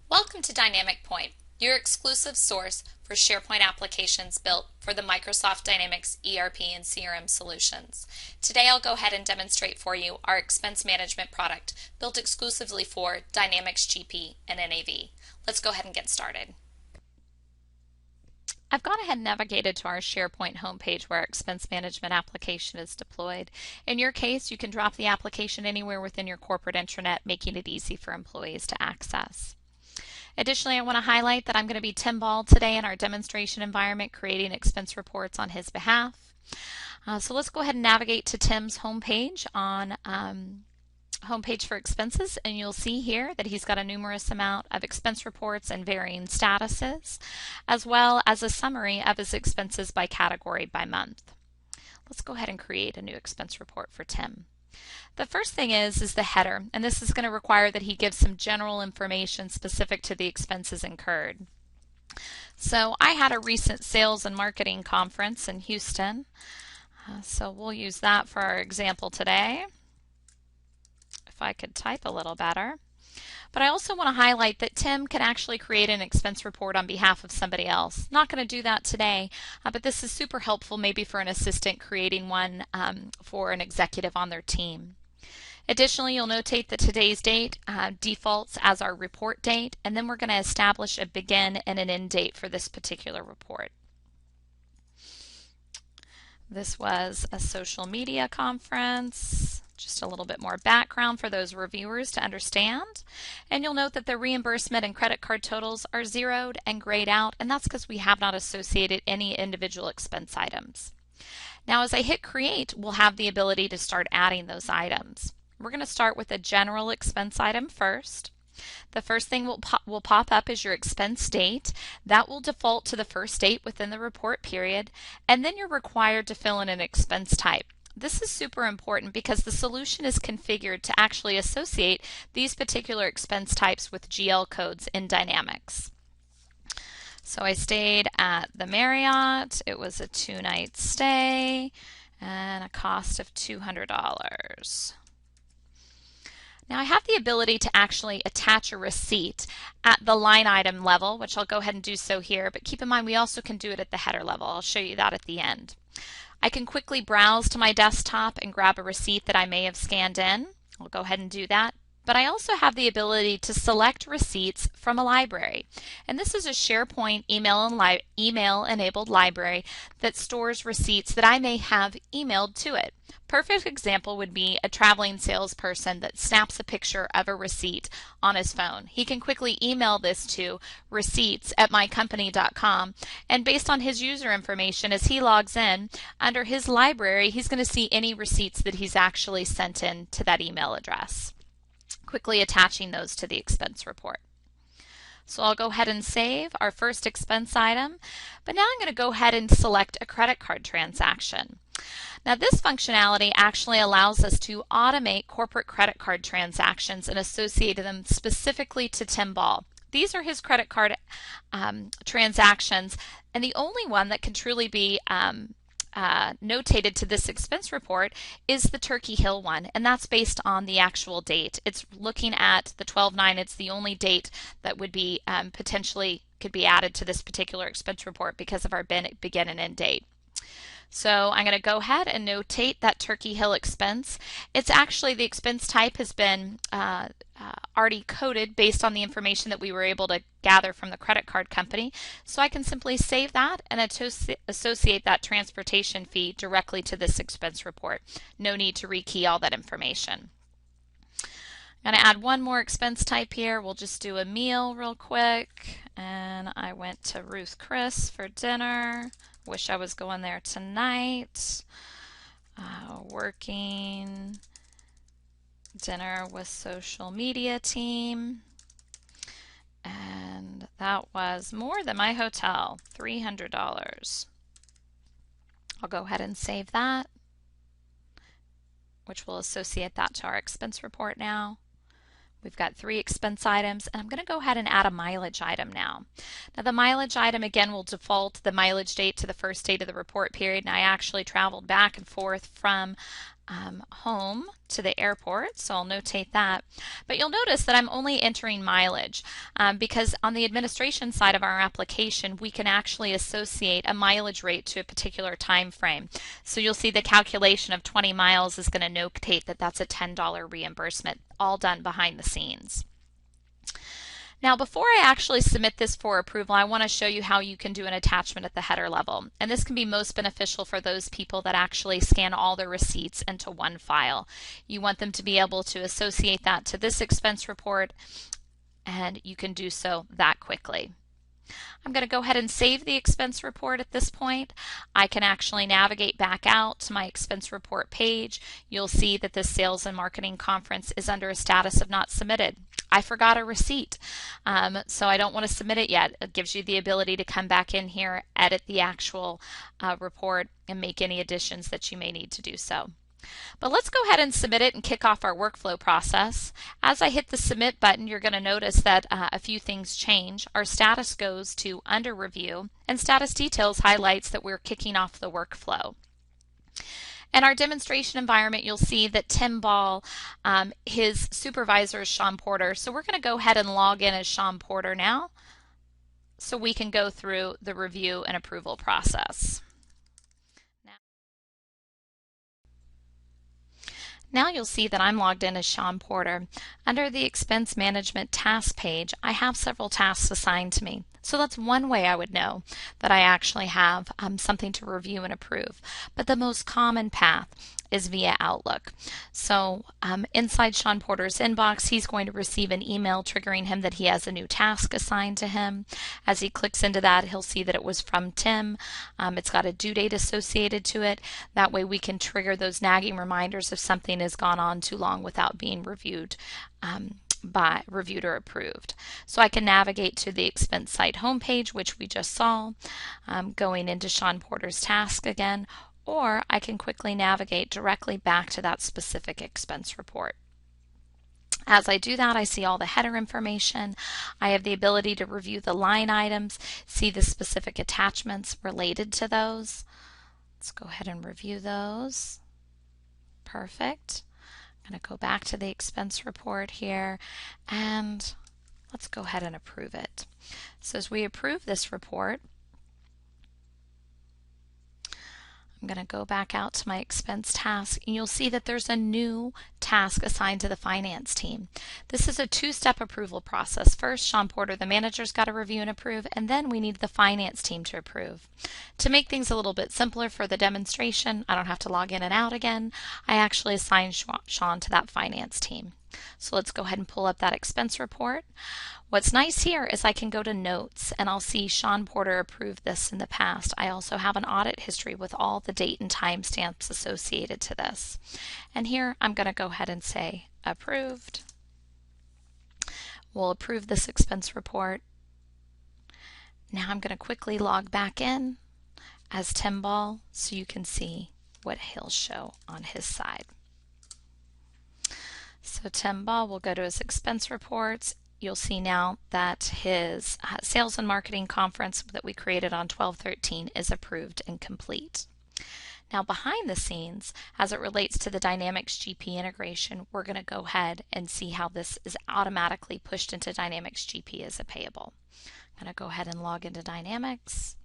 Welcome to Dynamic Point, your exclusive source for SharePoint applications built for the Microsoft Dynamics ERP and CRM solutions. Today I'll go ahead and demonstrate for you our expense management product built exclusively for Dynamics GP and NAV. Let's go ahead and get started. I've gone ahead and navigated to our SharePoint homepage where our expense management application is deployed. In your case, you can drop the application anywhere within your corporate intranet, making it easy for employees to access. Additionally, I want to highlight that I'm going to be Tim Ball today in our demonstration environment creating expense reports on his behalf. So let's go ahead and navigate to Tim's homepage on homepage for expenses, and you'll see here that he's got a numerous amount of expense reports and varying statuses, as well as a summary of his expenses by category by month. Let's go ahead and create a new expense report for Tim. The first thing is the header, and this is going to require that he gives some general information specific to the expenses incurred. So I had a recent sales and marketing conference in Houston, so we'll use that for our example today. If I could type a little better. But I also want to highlight that Tim can actually create an expense report on behalf of somebody else. Not going to do that today, but this is super helpful maybe for an assistant creating one for an executive on their team. Additionally, you'll notate that today's date defaults as our report date, and then we're going to establish a begin and an end date for this particular report. This was a social media conference. Just a little bit more background for those reviewers to understand. And you'll note that the reimbursement and credit card totals are zeroed and grayed out, and that's because we have not associated any individual expense items. Now as I hit create, we'll have the ability to start adding those items. We're going to start with a general expense item first. The first thing will pop up is your expense date. That will default to the first date within the report period, and then you're required to fill in an expense type. This is super important because the solution is configured to actually associate these particular expense types with GL codes in Dynamics. So I stayed at the Marriott. It was a 2-night stay and a cost of $200. Now I have the ability to actually attach a receipt at the line item level, which I'll go ahead and do so here, but keep in mind we also can do it at the header level. I'll show you that at the end. I can quickly browse to my desktop and grab a receipt that I may have scanned in. I'll go ahead and do that. But I also have the ability to select receipts from a library. And this is a SharePoint email-enabled library that stores receipts that I may have emailed to it. Perfect example would be a traveling salesperson that snaps a picture of a receipt on his phone. He can quickly email this to receipts@mycompany.com, and based on his user information, as he logs in, under his library, he's going to see any receipts that he's actually sent in to that email address. Quickly attaching those to the expense report. So I'll go ahead and save our first expense item, but now I'm going to go ahead and select a credit card transaction. Now this functionality actually allows us to automate corporate credit card transactions and associate them specifically to Tim Ball. These are his credit card transactions, and the only one that can truly be notated to this expense report is the Turkey Hill one, and that's based on the actual date. It's looking at the 12/9. It's the only date that would be potentially could be added to this particular expense report because of our begin and end date. So I'm going to go ahead and notate that Turkey Hill expense. It's actually, the expense type has been already coded based on the information that we were able to gather from the credit card company. So I can simply save that and associate that transportation fee directly to this expense report. No need to rekey all that information. I'm going to add one more expense type here. We'll just do a meal real quick. And I went to Ruth Chris for dinner. Wish I was going there tonight. Working dinner with social media team. And that was more than my hotel, $300. I'll go ahead and save that, which will associate that to our expense report now. We've got 3 expense items, and I'm going to go ahead and add a mileage item now. Now the mileage item again will default the mileage date to the first date of the report period, and I actually traveled back and forth from home to the airport, so I'll notate that. But you'll notice that I'm only entering mileage because on the administration side of our application, we can actually associate a mileage rate to a particular time frame. So you'll see the calculation of 20 miles is going to notate that that's a $10 reimbursement, all done behind the scenes. Now before I actually submit this for approval, I want to show you how you can do an attachment at the header level. And this can be most beneficial for those people that actually scan all their receipts into one file. You want them to be able to associate that to this expense report, and you can do so that quickly. I'm going to go ahead and save the expense report at this point. I can actually navigate back out to my expense report page. You'll see that this sales and marketing conference is under a status of not submitted. I forgot a receipt, so I don't want to submit it yet. It gives you the ability to come back in here, edit the actual report, and make any additions that you may need to do so. But let's go ahead and submit it and kick off our workflow process. As I hit the submit button, you're going to notice that a few things change. Our status goes to under review, and status details highlights that we're kicking off the workflow. In our demonstration environment, you'll see that Tim Ball, his supervisor is Sean Porter. So we're going to go ahead and log in as Sean Porter now so we can go through the review and approval process. Now you'll see that I'm logged in as Sean Porter. Under the Expense Management Task page, I have several tasks assigned to me. So that's one way I would know that I actually have something to review and approve. But the most common path is via Outlook. So inside Sean Porter's inbox, he's going to receive an email triggering him that he has a new task assigned to him. As he clicks into that, he'll see that it was from Tim. It's got a due date associated to it. That way we can trigger those nagging reminders if something has gone on too long without being reviewed or approved. So I can navigate to the expense site homepage, which we just saw, going into Sean Porter's task again, or I can quickly navigate directly back to that specific expense report. As I do that, I see all the header information. I have the ability to review the line items, see the specific attachments related to those. Let's go ahead and review those. Perfect. I'm going to go back to the expense report here, and let's go ahead and approve it. So as we approve this report, I'm going to go back out to my expense task, and you'll see that there's a new task assigned to the finance team. This is a two-step approval process. First, Sean Porter, the manager's got to review and approve, and then we need the finance team to approve. To make things a little bit simpler for the demonstration, I don't have to log in and out again. I actually assign Sean to that finance team. So let's go ahead and pull up that expense report. What's nice here is I can go to notes and I'll see Sean Porter approved this in the past. I also have an audit history with all the date and time stamps associated to this. And here I'm going to go ahead and say approved. We'll approve this expense report. Now I'm going to quickly log back in as Tim Ball so you can see what he'll show on his side. So Tim Ball will go to his expense reports. You'll see now that his sales and marketing conference that we created on 12/13 is approved and complete. Now behind the scenes, as it relates to the Dynamics GP integration, we're going to go ahead and see how this is automatically pushed into Dynamics GP as a payable. I'm going to go ahead and log into Dynamics.